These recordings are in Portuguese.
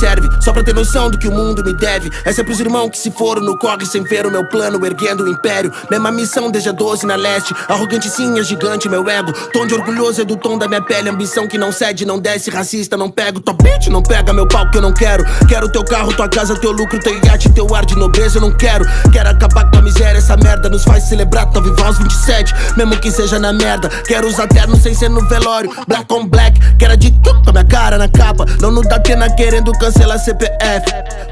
serve, só pra ter noção do que o mundo me deve. Essa é pros irmãos que se foram no corre sem ver o meu plano, erguendo o império. Mesma missão desde a 12 na leste. Arrogante sim, é gigante meu ego. Tom de orgulhoso é do tom da minha pele. Ambição que não cede, não desce, racista não pego. Tua bitch não pega meu pau que eu não quero. Quero teu carro, tua casa, teu lucro, teu iate, teu ar de nobreza eu não quero. Quero acabar com a miséria, essa merda nos faz celebrar. Tá vivo aos 27, mesmo que seja na merda. Quero usar terno sem ser no velório. Black on black, quero de tudo com a minha cara na capa. Não no Datena querendo cancelar CPF.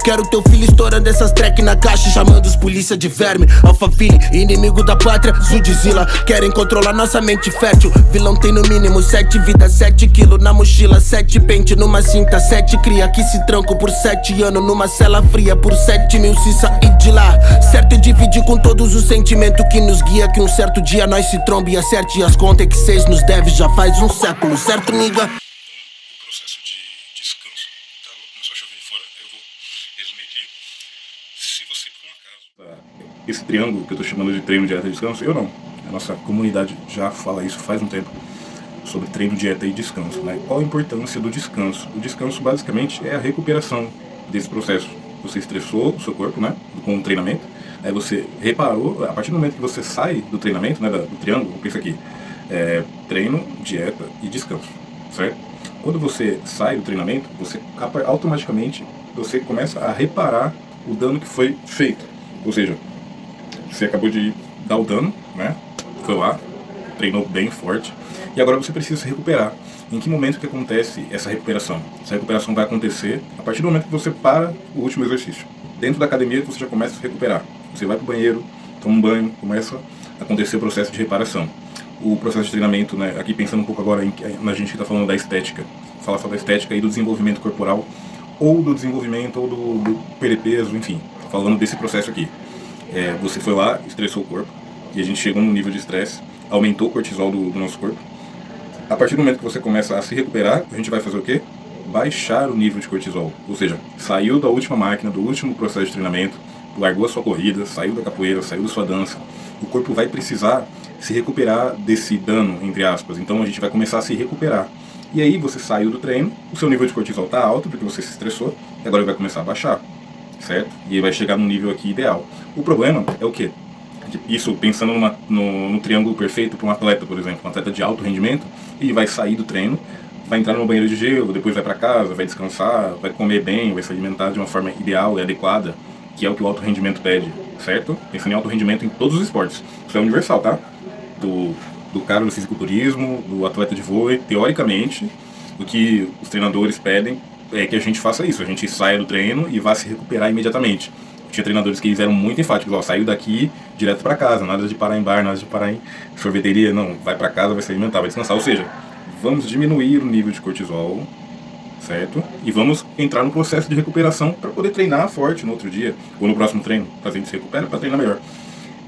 Quero teu filho estourando essas track na caixa, chamando os polícia de verme. Alphaville, inimigo da pátria, Zudzilla. Querem controlar nossa mente fértil. Vilão tem no mínimo 7 vidas, 7 quilos na mochila, 7 pente numa cinta, 7 cria que se trancam por 7 anos numa cela fria por 7 mil se sair de lá. Certo é dividir com todos os sentimentos que nos guia, que um certo dia nós se trombe e acerte as contas que 6 nos deve já faz um século, certo, nigga? O processo de descanso, tá? Começou a chover fora, eu vou resumir aqui. Se você, por um acaso, esse triângulo que eu tô chamando de treino, dieta e descanso, eu não. A nossa comunidade já fala isso faz um tempo, sobre treino, dieta e descanso, né? Qual a importância do descanso? O descanso, basicamente, é a recuperação desse processo. Você estressou o seu corpo, né? Com o treinamento, aí você reparou, a partir do momento que você sai do treinamento, né? Do triângulo, pensa aqui, treino, dieta e descanso, certo? Quando você sai do treinamento, você automaticamente você começa a reparar o dano que foi feito. Ou seja, você acabou de dar o dano, né? Foi lá, treinou bem forte, e agora você precisa se recuperar. Em que momento que acontece essa recuperação? Essa recuperação vai acontecer a partir do momento que você para o último exercício. Dentro da academia você já começa a se recuperar. Você vai para o banheiro, toma um banho, começa a acontecer o processo de reparação. O processo de treinamento, né, aqui pensando um pouco agora na gente que está falando da estética, falar só da estética e do desenvolvimento corporal, ou do desenvolvimento, ou do perder peso, enfim, falando desse processo aqui. Você foi lá, estressou o corpo, e a gente chegou num nível de estresse, aumentou o cortisol do nosso corpo. A partir do momento que você começa a se recuperar, a gente vai fazer o quê? Baixar o nível de cortisol. Ou seja, saiu da última máquina, do último processo de treinamento, largou a sua corrida, saiu da capoeira, saiu da sua dança. O corpo vai precisar se recuperar desse dano, entre aspas. Então a gente vai começar a se recuperar. E aí você saiu do treino, o seu nível de cortisol está alto, porque você se estressou, e agora ele vai começar a baixar, certo? E ele vai chegar num nível aqui ideal. O problema é o quê? Isso pensando no triângulo perfeito para um atleta, por exemplo, um atleta de alto rendimento, ele vai sair do treino, vai entrar no banheiro de gelo, depois vai para casa, vai descansar, vai comer bem, vai se alimentar de uma forma ideal e adequada, que é o que o alto rendimento pede, certo? Pensando em alto rendimento em todos os esportes. Isso é universal, tá? Do cara do fisiculturismo, do atleta de vôlei, teoricamente, o que os treinadores pedem é que a gente faça isso, a gente saia do treino e vá se recuperar imediatamente. Tinha treinadores que eles eram muito enfáticos, ó, saiu daqui direto para casa, nada de parar em bar, nada de parar em sorveteria, não, vai para casa, vai se alimentar, vai descansar. Ou seja, vamos diminuir o nível de cortisol, certo? E vamos entrar no processo de recuperação para poder treinar forte no outro dia, ou no próximo treino, para a gente se recupera para treinar melhor.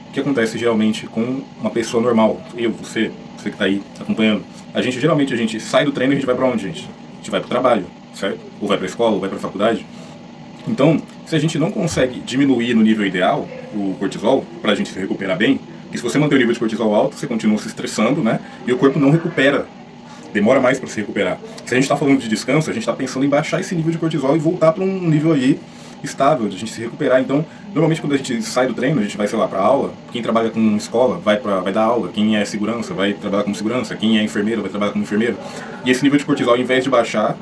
O que acontece geralmente com uma pessoa normal, você que está aí acompanhando, geralmente a gente sai do treino e a gente vai para onde, gente? A gente vai para o trabalho, certo? Ou vai para a escola, ou vai para a faculdade. Então, se a gente não consegue diminuir no nível ideal o cortisol, para a gente se recuperar bem, porque se você manter o nível de cortisol alto, você continua se estressando, né? E o corpo não recupera, demora mais para se recuperar. Se a gente está falando de descanso, a gente está pensando em baixar esse nível de cortisol e voltar para um nível aí estável, de a gente se recuperar. Então, normalmente quando a gente sai do treino, a gente vai, sei lá, para aula. Quem trabalha com escola vai dar aula, quem é segurança vai trabalhar como segurança, quem é enfermeiro vai trabalhar como enfermeiro. E esse nível de cortisol, ao invés de baixar,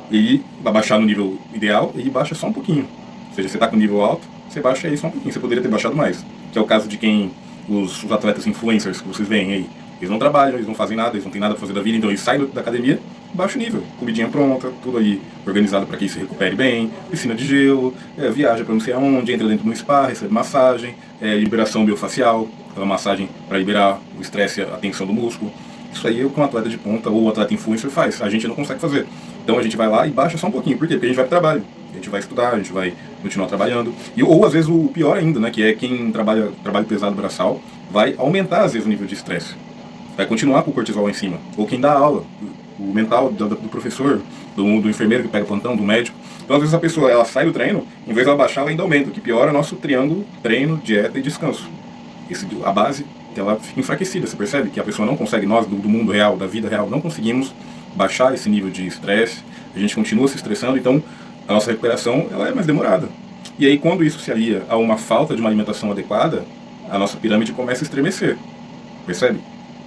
e vai baixar no nível ideal, ele baixa só um pouquinho. Ou seja, você está com nível alto, você baixa aí só um pouquinho. Você poderia ter baixado mais. Que é o caso de quem, os atletas influencers que vocês veem aí. Eles não trabalham, eles não fazem nada, eles não têm nada para fazer da vida, então eles saem da academia, baixa o nível. Comidinha pronta, tudo aí organizado para que ele se recupere bem, piscina de gelo, viaja para não sei aonde, entra dentro de um spa, recebe massagem, liberação biofacial, aquela massagem para liberar o estresse e a tensão do músculo. Isso aí é o que um atleta de ponta ou um atleta influencer faz, a gente não consegue fazer. Então a gente vai lá e baixa só um pouquinho. Por quê? Porque a gente vai para o trabalho, a gente vai estudar, a gente vai continuar trabalhando. Ou às vezes o pior ainda, né, que é quem trabalho pesado braçal, vai aumentar às vezes o nível de estresse. Vai continuar com o cortisol lá em cima. Ou quem dá aula, o mental do professor, do enfermeiro que pega plantão, do médico. Então às vezes a pessoa ela sai do treino, em vez de ela baixar, ela ainda aumenta, o que piora nosso triângulo, treino, dieta e descanso. A base ela fica enfraquecida, você percebe que a pessoa não consegue, nós do mundo real, da vida real, não conseguimos baixar esse nível de estresse, a gente continua se estressando, então a nossa recuperação ela é mais demorada. E aí, quando isso se alia a uma falta de uma alimentação adequada, a nossa pirâmide começa a estremecer, percebe?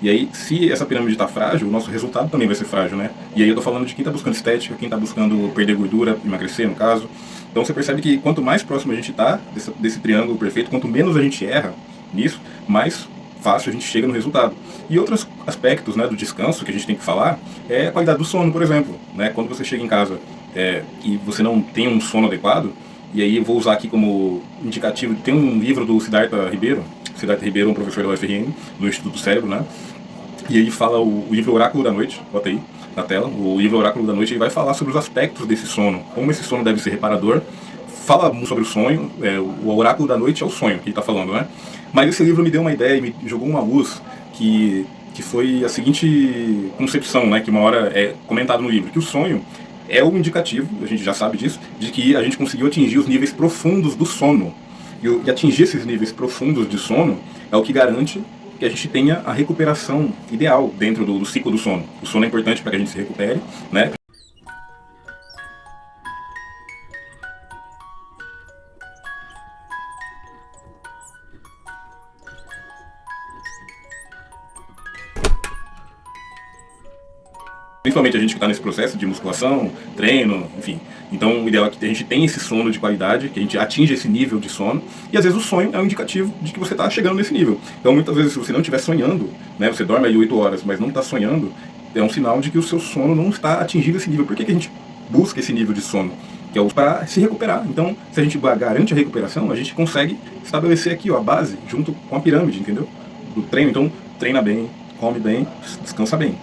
E aí, se essa pirâmide está frágil, o nosso resultado também vai ser frágil, né? E aí eu tô falando de quem está buscando estética, quem está buscando perder gordura, emagrecer, no caso. Então você percebe que quanto mais próximo a gente está desse triângulo perfeito, quanto menos a gente erra nisso, mais fácil a gente chega no resultado. E outros aspectos, né, do descanso que a gente tem que falar é a qualidade do sono, por exemplo. Né? Quando você chega em casa e você não tem um sono adequado, e aí eu vou usar aqui como indicativo, tem um livro do Siddhartha Ribeiro é um professor da UFRN, do Instituto do Cérebro, né? E ele fala o livro Oráculo da Noite, bota aí na tela, o livro Oráculo da Noite, ele vai falar sobre os aspectos desse sono, como esse sono deve ser reparador, fala sobre o sonho, o Oráculo da Noite é o sonho que ele está falando, né? Mas esse livro me deu uma ideia e me jogou uma luz que foi a seguinte concepção, né? Que uma hora é comentado no livro, que o sonho é o indicativo, a gente já sabe disso, de que a gente conseguiu atingir os níveis profundos do sono. E atingir esses níveis profundos de sono é o que garante que a gente tenha a recuperação ideal dentro do ciclo do sono. O sono é importante para que a gente se recupere, né? Principalmente a gente que está nesse processo de musculação, treino, enfim. Então o ideal é que a gente tenha esse sono de qualidade, que a gente atinja esse nível de sono. E às vezes o sonho é um indicativo de que você está chegando nesse nível. Então muitas vezes se você não estiver sonhando, né, você dorme aí 8 horas, mas não está sonhando, é um sinal de que o seu sono não está atingindo esse nível. Por que a gente busca esse nível de sono? Que é para se recuperar. Então se a gente garante a recuperação, a gente consegue estabelecer aqui ó, a base junto com a pirâmide, entendeu? Do treino. Então treina bem, come bem, descansa bem.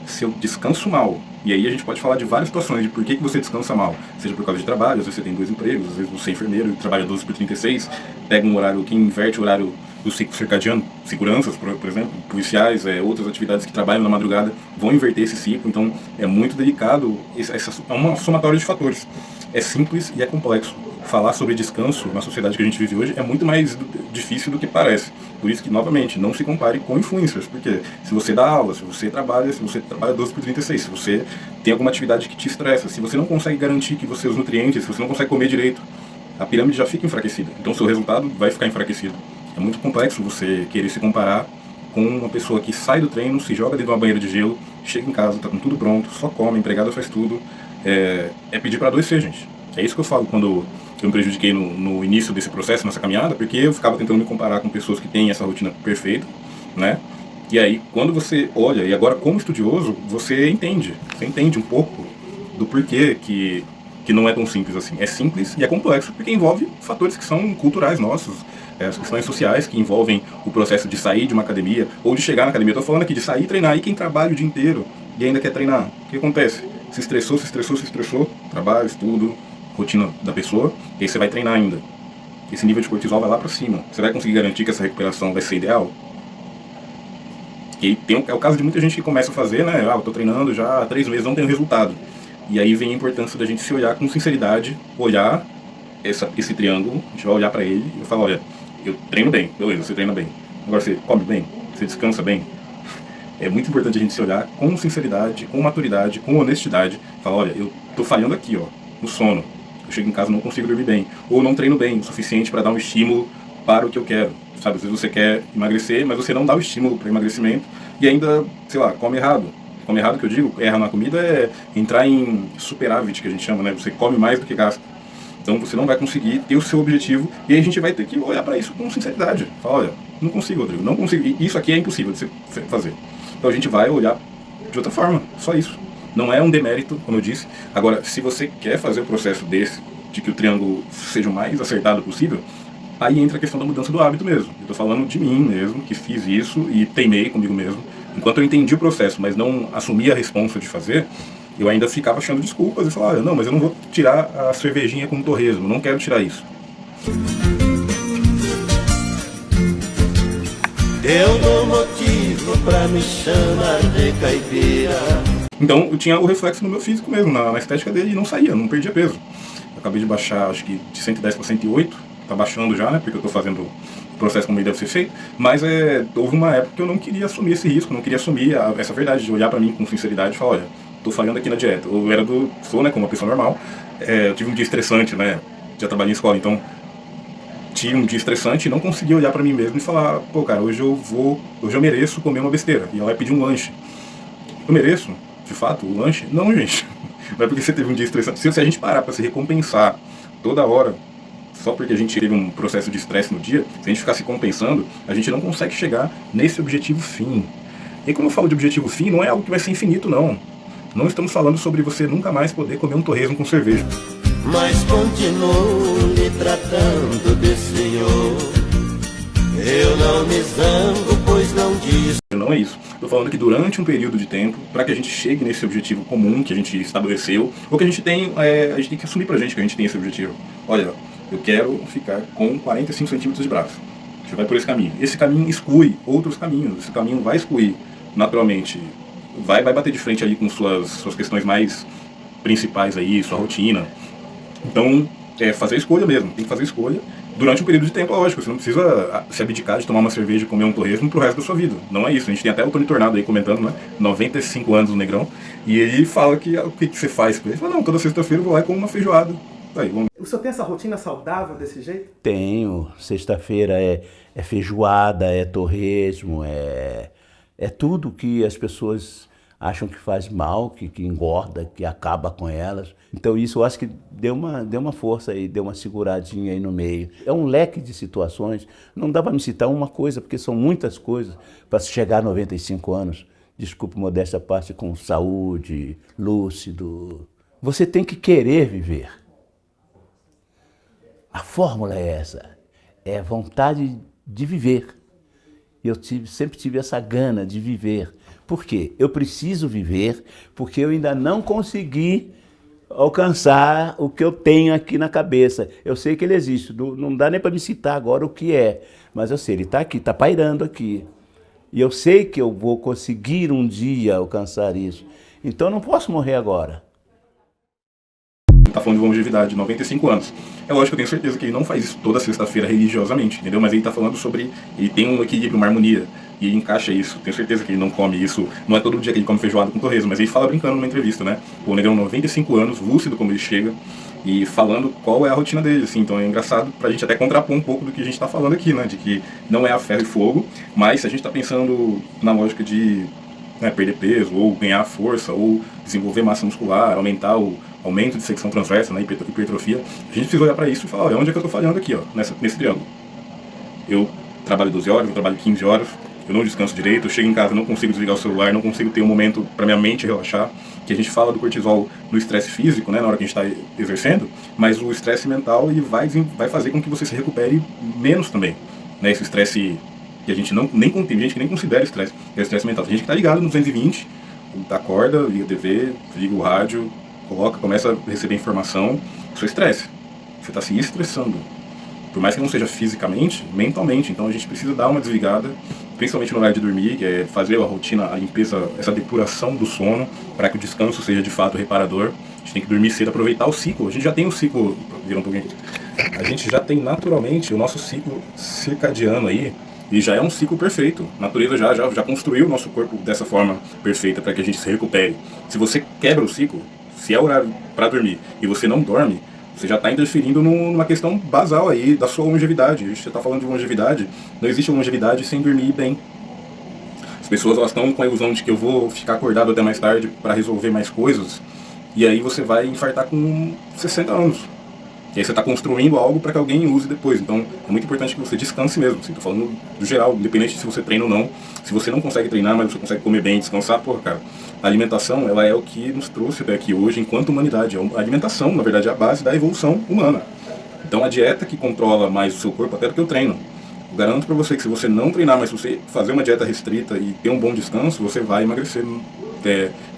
Se eu descanso mal, e aí a gente pode falar de várias situações de por que você descansa mal, seja por causa de trabalho, às vezes você tem 2 empregos, às vezes você é enfermeiro e trabalha 12 por 36, pega um horário que inverte o horário do ciclo circadiano, seguranças, por exemplo, policiais, outras atividades que trabalham na madrugada vão inverter esse ciclo, então é muito delicado, é uma somatória de fatores, é simples e é complexo. Falar sobre descanso na sociedade que a gente vive hoje é muito mais difícil do que parece. Por isso que, novamente, não se compare com influencers, porque se você dá aula, se você trabalha 12 por 36, se você tem alguma atividade que te estressa, se você não consegue garantir que você os nutrientes, se você não consegue comer direito, a pirâmide já fica enfraquecida. Então o seu resultado vai ficar enfraquecido. É muito complexo você querer se comparar com uma pessoa que sai do treino, se joga dentro de uma banheira de gelo, chega em casa, tá com tudo pronto, só come, a empregada faz tudo. É pedir para adoecer, gente. É isso que eu falo quando eu me prejudiquei no início desse processo, nessa caminhada, porque eu ficava tentando me comparar com pessoas que têm essa rotina perfeita, né? E aí, quando você olha, e agora como estudioso, você entende um pouco do porquê que não é tão simples assim. É simples e é complexo, porque envolve fatores que são culturais nossos, as questões sociais que envolvem o processo de sair de uma academia, ou de chegar na academia. Eu tô falando aqui de sair e treinar, e quem trabalha o dia inteiro e ainda quer treinar, o que acontece? Se estressou, trabalho, estudo, rotina da pessoa, e aí você vai treinar ainda. Esse nível de cortisol vai lá pra cima. Você vai conseguir garantir que essa recuperação vai ser ideal? E é o caso de muita gente que começa a fazer, né? Eu tô treinando já há 3 meses, não tenho resultado. E aí vem a importância da gente se olhar com sinceridade, olhar esse triângulo, a gente vai olhar pra ele e vai falar, olha, eu treino bem, beleza, você treina bem. Agora você come bem, você descansa bem. É muito importante a gente se olhar com sinceridade, com maturidade, com honestidade. Falar, olha, eu tô falhando aqui, ó, no sono. Eu chego em casa e não consigo dormir bem. Ou não treino bem o suficiente para dar um estímulo para o que eu quero. Sabe, às vezes você quer emagrecer, mas você não dá o estímulo para emagrecimento e ainda, sei lá, come errado. Come errado que eu digo, erra na comida é entrar em superávit, que a gente chama, né? Você come mais do que gasta. Então você não vai conseguir ter o seu objetivo e aí a gente vai ter que olhar para isso com sinceridade. Falar, olha, não consigo, Rodrigo, não consigo. E isso aqui é impossível de você fazer. Então a gente vai olhar de outra forma, só isso. Não é um demérito, como eu disse. Agora, se você quer fazer o processo desse, de que o triângulo seja o mais acertado possível, aí entra a questão da mudança do hábito mesmo. Eu estou falando de mim mesmo, que fiz isso e teimei comigo mesmo. Enquanto eu entendi o processo, mas não assumi a responsa de fazer, eu ainda ficava achando desculpas e falava, não, mas eu não vou tirar a cervejinha com torresmo, não quero tirar isso. Eu dou motivo pra me chamar de caipira. Então eu tinha o reflexo no meu físico mesmo, na estética dele, e não saía, não perdia peso. Eu acabei de baixar, acho que de 110 para 108, tá baixando já, né, porque eu tô fazendo o processo como ele deve ser feito, mas houve uma época que eu não queria assumir esse risco, não queria assumir essa verdade, de olhar pra mim com sinceridade e falar, olha, tô falhando aqui na dieta. Eu sou, né, como uma pessoa normal, Eu tive um dia estressante, né? Já trabalhei em escola, então tive um dia estressante e não consegui olhar pra mim mesmo e falar, pô, cara, hoje eu mereço comer uma besteira. E ela vai pedir um lanche. Eu mereço, de fato, o lanche? Não, gente. Não é porque você teve um dia estressante. Se a gente parar pra se recompensar toda hora, só porque a gente teve um processo de estresse no dia, se a gente ficar se compensando, a gente não consegue chegar nesse objetivo fim. E quando eu falo de objetivo fim, não é algo que vai ser infinito, não. Não estamos falando sobre você nunca mais poder comer um torresmo com cerveja. Mas continuo lhe tratando de senhor. Eu não me zango, pois não diz. Não é isso. Estou falando que durante um período de tempo, para que a gente chegue nesse objetivo comum que a gente estabeleceu, ou que a gente tem que assumir pra gente que a gente tem esse objetivo. Olha, eu quero ficar com 45 centímetros de braço. A gente vai por esse caminho. Esse caminho exclui outros caminhos. Esse caminho vai excluir, naturalmente, vai bater de frente ali com suas questões mais principais aí, sua rotina. Então, fazer a escolha mesmo. Tem que fazer a escolha durante um período de tempo, lógico. Você não precisa se abdicar de tomar uma cerveja e comer um torresmo pro resto da sua vida. Não é isso. A gente tem até o Tony Tornado aí comentando, né? 95 anos o Negrão. E ele fala que o que você faz? Ele fala, não, toda sexta-feira eu vou lá e como uma feijoada. Aí, vamos. O senhor tem essa rotina saudável desse jeito? Tenho. Sexta-feira é feijoada, é torresmo, é tudo que as pessoas acham que faz mal, que engorda, que acaba com elas. Então isso eu acho que deu uma força aí, deu uma seguradinha aí no meio. É um leque de situações, não dá para me citar uma coisa, porque são muitas coisas para chegar a 95 anos. Desculpe, modéstia à parte, com saúde, lúcido. Você tem que querer viver. A fórmula é essa, é a vontade de viver. Eu sempre tive essa gana de viver. Por quê? Eu preciso viver porque eu ainda não consegui alcançar o que eu tenho aqui na cabeça. Eu sei que ele existe, não dá nem para me citar agora o que é, mas eu sei, ele está aqui, está pairando aqui. E eu sei que eu vou conseguir um dia alcançar isso. Então eu não posso morrer agora. Tá falando de longevidade, 95 anos. É lógico que eu tenho certeza que ele não faz isso toda sexta-feira religiosamente, entendeu? Mas ele tá falando sobre, ele tem um equilíbrio, uma harmonia, e ele encaixa isso. Tenho certeza que ele não come isso, não é todo dia que ele come feijoada com torresmo, mas ele fala brincando numa entrevista, né? O Negrão, 95 anos, lúcido como ele chega, e falando qual é a rotina dele, assim. Então é engraçado pra gente até contrapor um pouco do que a gente tá falando aqui, né? De que não é a ferro e fogo, mas se a gente tá pensando na lógica de perder peso, ou ganhar força, ou desenvolver massa muscular, aumentar o aumento de secção transversa, né, hipertrofia, a gente precisa olhar para isso e falar, olha, onde é que eu estou falhando aqui, ó, nesse triângulo. Eu trabalho 12 horas, eu trabalho 15 horas, eu não descanso direito, eu chego em casa, não consigo desligar o celular, não consigo ter um momento para minha mente relaxar, que a gente fala do cortisol no estresse físico, né, na hora que a gente está exercendo, mas o estresse mental ele vai fazer com que você se recupere menos também, né, esse estresse que a gente tem gente que nem considera estresse, é o estresse mental. Tem gente que está ligado no 220, acorda, liga a TV, liga o rádio, começa a receber informação, isso é estresse. Você está se estressando. Por mais que não seja fisicamente, mentalmente. Então a gente precisa dar uma desligada, principalmente no horário de dormir, que é fazer a rotina, a limpeza, essa depuração do sono, para que o descanso seja de fato reparador. A gente tem que dormir cedo, aproveitar o ciclo. A gente já tem um ciclo, vira um pouquinho aqui. A gente já tem naturalmente o nosso ciclo circadiano aí, e já é um ciclo perfeito. A natureza já construiu o nosso corpo dessa forma perfeita para que a gente se recupere. Se você quebra o ciclo, se é horário para dormir e você não dorme, você já está interferindo numa questão basal aí da sua longevidade. A gente está falando de longevidade, não existe longevidade sem dormir bem. As pessoas elas estão com a ilusão de que eu vou ficar acordado até mais tarde para resolver mais coisas, e aí você vai infartar com 60 anos. E aí você está construindo algo para que alguém use depois. Então é muito importante que você descanse mesmo. Estou falando do geral, independente se você treina ou não. Se você não consegue treinar, mas você consegue comer bem, descansar, porra, cara. A alimentação, ela é o que nos trouxe até aqui hoje enquanto humanidade. A alimentação, na verdade, é a base da evolução humana. Então a dieta que controla mais o seu corpo até do que o treino. Eu garanto para você que se você não treinar, mas se você fazer uma dieta restrita e ter um bom descanso, você vai emagrecer.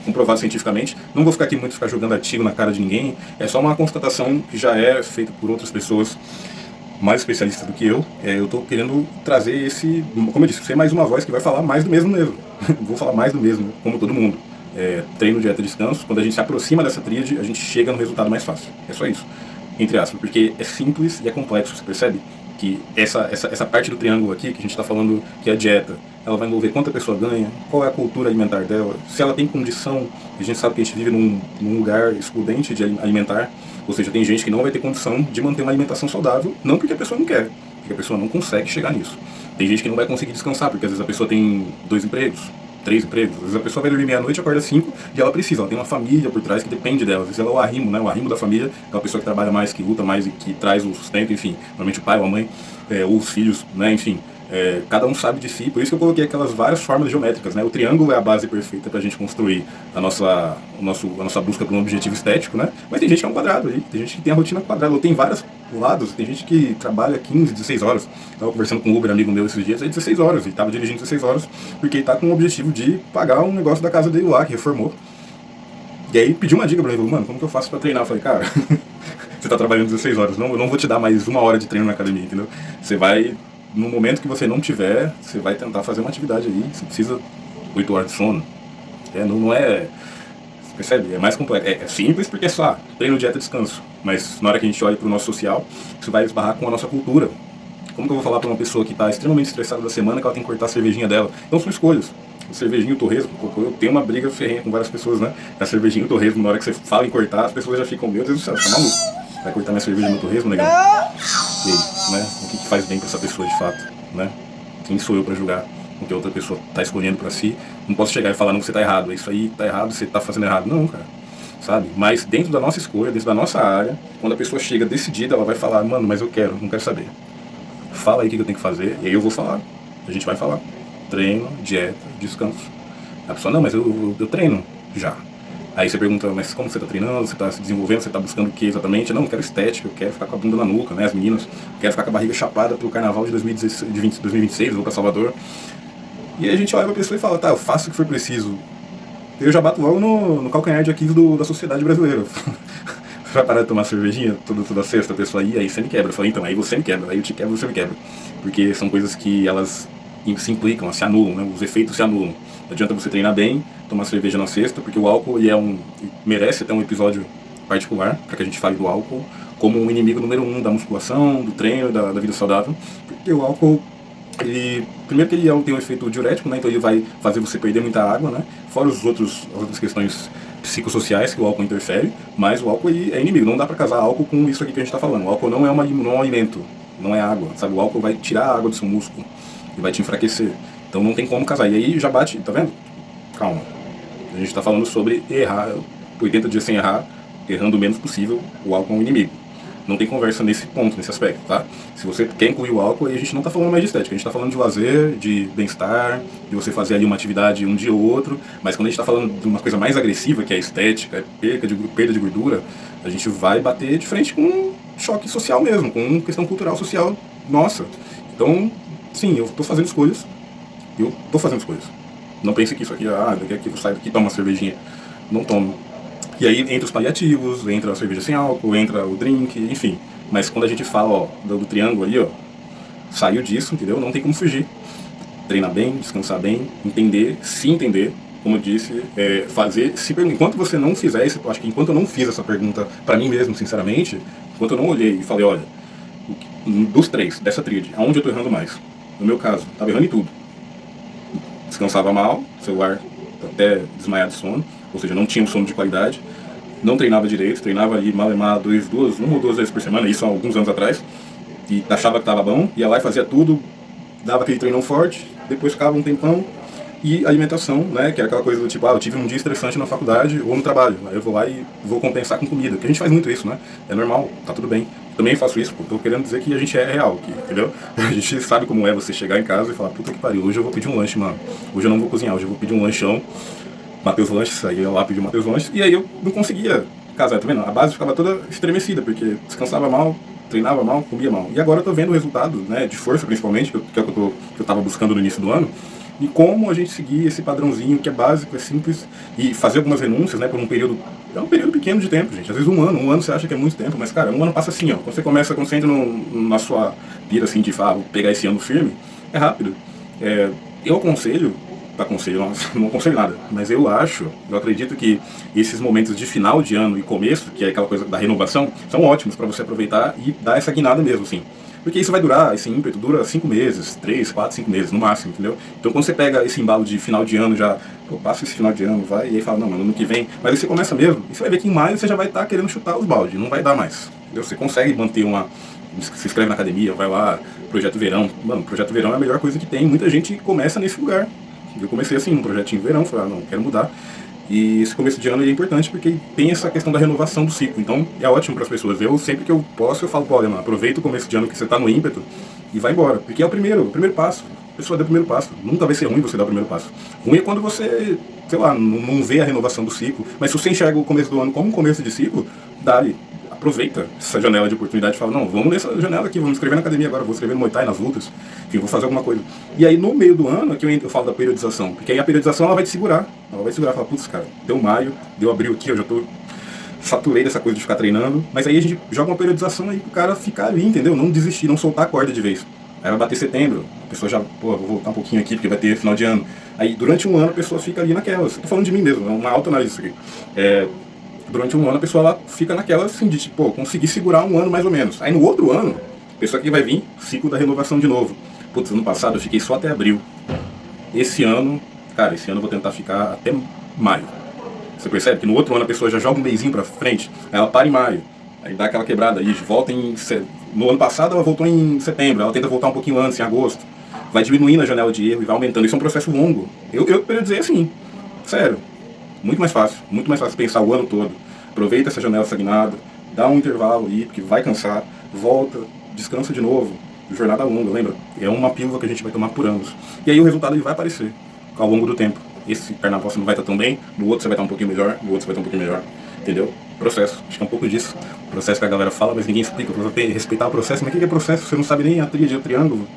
Comprovado cientificamente. Não vou ficar aqui muito jogando artigo na cara de ninguém. É só uma constatação que já é feita por outras pessoas mais especialistas do que eu. Eu estou querendo trazer esse, como eu disse, ser mais uma voz que vai falar mais do mesmo. Vou falar mais do mesmo, como todo mundo. Treino, dieta, descanso. Quando a gente se aproxima dessa tríade, a gente chega no resultado mais fácil. É só isso. Entre aspas, porque é simples e é complexo, você percebe? Que essa parte do triângulo aqui, que a gente está falando que é a dieta, ela vai envolver quanto a pessoa ganha, qual é a cultura alimentar dela, se ela tem condição, a gente sabe que a gente vive num lugar excludente de alimentar, Ou seja, tem gente que não vai ter condição de manter uma alimentação saudável, não porque a pessoa não quer, porque a pessoa não consegue chegar nisso. Tem gente que não vai conseguir descansar, porque às vezes a pessoa tem 2 empregos, 3 empregos, às vezes a pessoa vai dormir meia-noite, acorda 5 e ela precisa, ela tem uma família por trás que depende dela. Às vezes ela é o arrimo, né? O arrimo da família, é uma pessoa que trabalha mais, que luta mais e que traz o sustento, enfim, normalmente o pai ou a mãe, ou os filhos, né? Enfim. Cada um sabe de si, por isso que eu coloquei aquelas várias formas geométricas, né? O triângulo é a base perfeita para a gente construir a nossa busca por um objetivo estético, né? Mas tem gente que é um quadrado aí, tem gente que tem a rotina quadrada, ou tem vários lados, tem gente que trabalha 15, 16 horas. Estava conversando com um Uber, amigo meu, esses dias, aí 16 horas, e estava dirigindo 16 horas, porque ele está com o objetivo de pagar um negócio da casa dele lá, que reformou. E aí pediu uma dica para ele, falou, mano, como que eu faço para treinar? Eu falei, cara, você está trabalhando 16 horas, eu não vou te dar mais 1 hora de treino na academia, entendeu? Você vai... No momento que você não tiver, você vai tentar fazer uma atividade aí. Você precisa 8 horas de sono. Não é... Você percebe? É mais complexo. É simples porque é só treino, dieta, descanso. Mas na hora que a gente olha para o nosso social, isso vai esbarrar com a nossa cultura. Como que eu vou falar para uma pessoa que está extremamente estressada da semana que ela tem que cortar a cervejinha dela? Então são escolhas. O cervejinho, o torresmo, eu tenho uma briga ferrenha com várias pessoas, né? A cervejinho, o torresmo, na hora que você fala em cortar, as pessoas já ficam, meu Deus do céu, você tá maluco? Vai cortar minha cerveja no torresmo, negão? E aí, né? O que faz bem pra essa pessoa de fato, né? Quem sou eu pra julgar o que a outra pessoa tá escolhendo pra si? Não posso chegar e falar, não, você tá errado, isso aí tá errado, você tá fazendo errado. Não, cara, sabe? Mas dentro da nossa escolha, dentro da nossa área, quando a pessoa chega decidida, ela vai falar, mano, mas eu quero, não quero saber. Fala aí o que eu tenho que fazer, e aí eu vou falar. A gente vai falar. Treino, dieta, descanso. A pessoa, não, mas eu treino já. Aí você pergunta, mas como você está treinando, você está se desenvolvendo, você está buscando o que exatamente? Não, eu quero estética, eu quero ficar com a bunda na nuca, né? As meninas, eu quero ficar com a barriga chapada pro carnaval de 2026, eu vou para Salvador. E aí a gente olha pra pessoa e fala, tá, eu faço o que for preciso. Eu já bato logo no calcanhar de Aquiles da sociedade brasileira. Você vai parar de tomar cervejinha toda sexta, a pessoa aí você me quebra. Eu falei, então, aí você me quebra, aí eu te quebro, você me quebra. Porque são coisas que elas se implicam, se anulam, né? Os efeitos se anulam. Não adianta você treinar bem, tomar cerveja na sexta, porque o álcool ele merece até um episódio particular, para que a gente fale do álcool como um inimigo número 1 da musculação, do treino, da vida saudável. Porque o álcool, primeiro que ele tem um efeito diurético, né? Então ele vai fazer você perder muita água, né? Fora as outras questões psicossociais que o álcool interfere, mas o álcool é inimigo. Não dá para casar álcool com isso aqui que a gente está falando. O álcool não é um alimento, não é água, sabe? O álcool vai tirar a água do seu músculo e vai te enfraquecer. Então não tem como casar. E aí já bate, tá vendo? Calma. A gente está falando sobre errar, 80 dias sem errar, errando o menos possível, o álcool é um inimigo. Não tem conversa nesse ponto, nesse aspecto, tá? Se você quer incluir o álcool, aí a gente não está falando mais de estética, a gente está falando de lazer, de bem-estar, de você fazer ali uma atividade um dia ou outro, mas quando a gente está falando de uma coisa mais agressiva, que é a estética, perda de gordura, a gente vai bater de frente com um choque social mesmo, com uma questão cultural, social nossa. Então, sim, eu estou fazendo escolhas. Eu tô fazendo as coisas. Não pense que isso aqui, daqui a pouco eu saio daqui e tomo uma cervejinha. Não tomo. E aí entra os paliativos, entra a cerveja sem álcool, entra o drink, enfim. Mas quando a gente fala, do triângulo ali, saiu disso, entendeu? Não tem como fugir. Treinar bem, descansar bem, entender, se entender, como eu disse, fazer, se perguntar. Enquanto você não fizer isso, eu acho que enquanto eu não fiz essa pergunta pra mim mesmo, sinceramente, enquanto eu não olhei e falei, olha, dos 3, dessa tríade, aonde eu tô errando mais? No meu caso, tava errando em tudo. Descansava mal, celular até desmaiar de sono, ou seja, não tinha um sono de qualidade, não treinava direito, treinava ali malemar 1 ou 2 vezes por semana, isso há alguns anos atrás, e achava que estava bom, ia lá e fazia tudo, dava aquele treinão forte, depois ficava um tempão, e alimentação, né, que era aquela coisa do tipo, eu tive um dia estressante na faculdade ou no trabalho, aí eu vou lá e vou compensar com comida, porque a gente faz muito isso, né, é normal, tá tudo bem. Também faço isso, porque tô querendo dizer que a gente é real aqui, entendeu? A gente sabe como é você chegar em casa e falar, puta que pariu, hoje eu vou pedir um lanche, mano. Hoje eu não vou cozinhar, hoje eu vou pedir um lanchão. Matheus Lanches, aí eu lá pedi o Matheus Lanches, e aí eu não conseguia casar, tá vendo? A base ficava toda estremecida, porque descansava mal, treinava mal, comia mal. E agora eu tô vendo o resultado, né, de força principalmente, que é o que eu tava buscando no início do ano, e como a gente seguir esse padrãozinho que é básico, é simples, e fazer algumas renúncias, né, por um período, é um período pequeno de tempo, gente. Às vezes um ano você acha que é muito tempo, mas cara, um ano passa assim, quando você entra na sua pira assim de vou pegar esse ano firme, é rápido. Eu aconselho aconselho, não aconselho nada, mas eu acredito que esses momentos de final de ano e começo, que é aquela coisa da renovação, são ótimos para você aproveitar e dar essa guinada mesmo, assim. Porque isso vai durar, esse ímpeto dura 5 meses, 3, 4, 5 meses no máximo, entendeu? Então quando você pega esse embalo de final de ano, já, pô, passa esse final de ano, vai, e aí fala, não, mano, ano que vem, mas aí você começa mesmo, e você vai ver que em maio você já vai estar querendo chutar os balde, não vai dar mais, entendeu? Você consegue manter se inscreve na academia, vai lá, Projeto Verão, mano, Projeto Verão é a melhor coisa que tem, muita gente começa nesse lugar. Eu comecei assim, um projetinho verão, falei, não, quero mudar. E esse começo de ano é importante porque tem essa questão da renovação do ciclo. Então é ótimo para as pessoas. Eu sempre que eu posso, eu falo, olha, mano, aproveita o começo de ano que você está no ímpeto e vai embora. Porque é o primeiro passo. A pessoa deu o primeiro passo. Nunca vai ser ruim você dar o primeiro passo. Ruim é quando você, sei lá, não vê a renovação do ciclo. Mas se você enxerga o começo do ano como um começo de ciclo, dá-lhe. Aproveita essa janela de oportunidade e fala, não, vamos nessa janela aqui, vamos escrever na academia agora, vou escrever no Muay Thai, nas lutas, enfim, vou fazer alguma coisa. E aí no meio do ano, aqui eu falo da periodização, porque aí a periodização ela vai te segurar, fala, putz, cara, deu maio, deu abril aqui, eu já tô saturei dessa coisa de ficar treinando, mas aí a gente joga uma periodização aí pro cara ficar ali, entendeu? Não desistir, não soltar a corda de vez. Aí vai bater setembro, a pessoa já, pô, vou voltar um pouquinho aqui porque vai ter final de ano. Aí durante um ano a pessoa fica ali naquelas, tô falando de mim mesmo, é uma autoanálise isso aqui. Durante um ano a pessoa ela fica naquela assim de tipo, pô, conseguir segurar um ano mais ou menos. Aí no outro ano, a pessoa que vai vir, ciclo da renovação de novo. Putz, ano passado eu fiquei só até abril. Esse ano eu vou tentar ficar até maio. Você percebe que no outro ano a pessoa já joga um mêsinho pra frente, aí ela para em maio, aí dá aquela quebrada aí, volta no ano passado ela voltou em setembro, ela tenta voltar um pouquinho antes, em agosto. Vai diminuindo a janela de erro e vai aumentando. Isso é um processo longo. Eu queria dizer assim, sério. Muito mais fácil pensar o ano todo. Aproveita essa janela estagnada, dá um intervalo aí, porque vai cansar, volta, descansa de novo. Jornada longa, lembra? É uma pílula que a gente vai tomar por anos. E aí o resultado ele vai aparecer ao longo do tempo. Esse carnaval você não vai estar tão bem, no outro você vai estar um pouquinho melhor, no outro você vai estar um pouquinho melhor. Entendeu? Processo. Acho que é um pouco disso. Processo que a galera fala, mas ninguém explica. Você tem que respeitar o processo. Mas o que é processo? Você não sabe nem a tríade, o triângulo.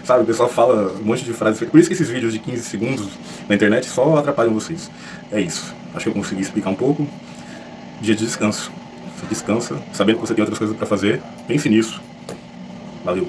Sabe, o pessoal fala um monte de frases. Por isso que esses vídeos de 15 segundos na internet só atrapalham vocês. É isso. Acho que eu consegui explicar um pouco. Dia de descanso. Você descansa, sabendo que você tem outras coisas para fazer. Pense nisso. Valeu.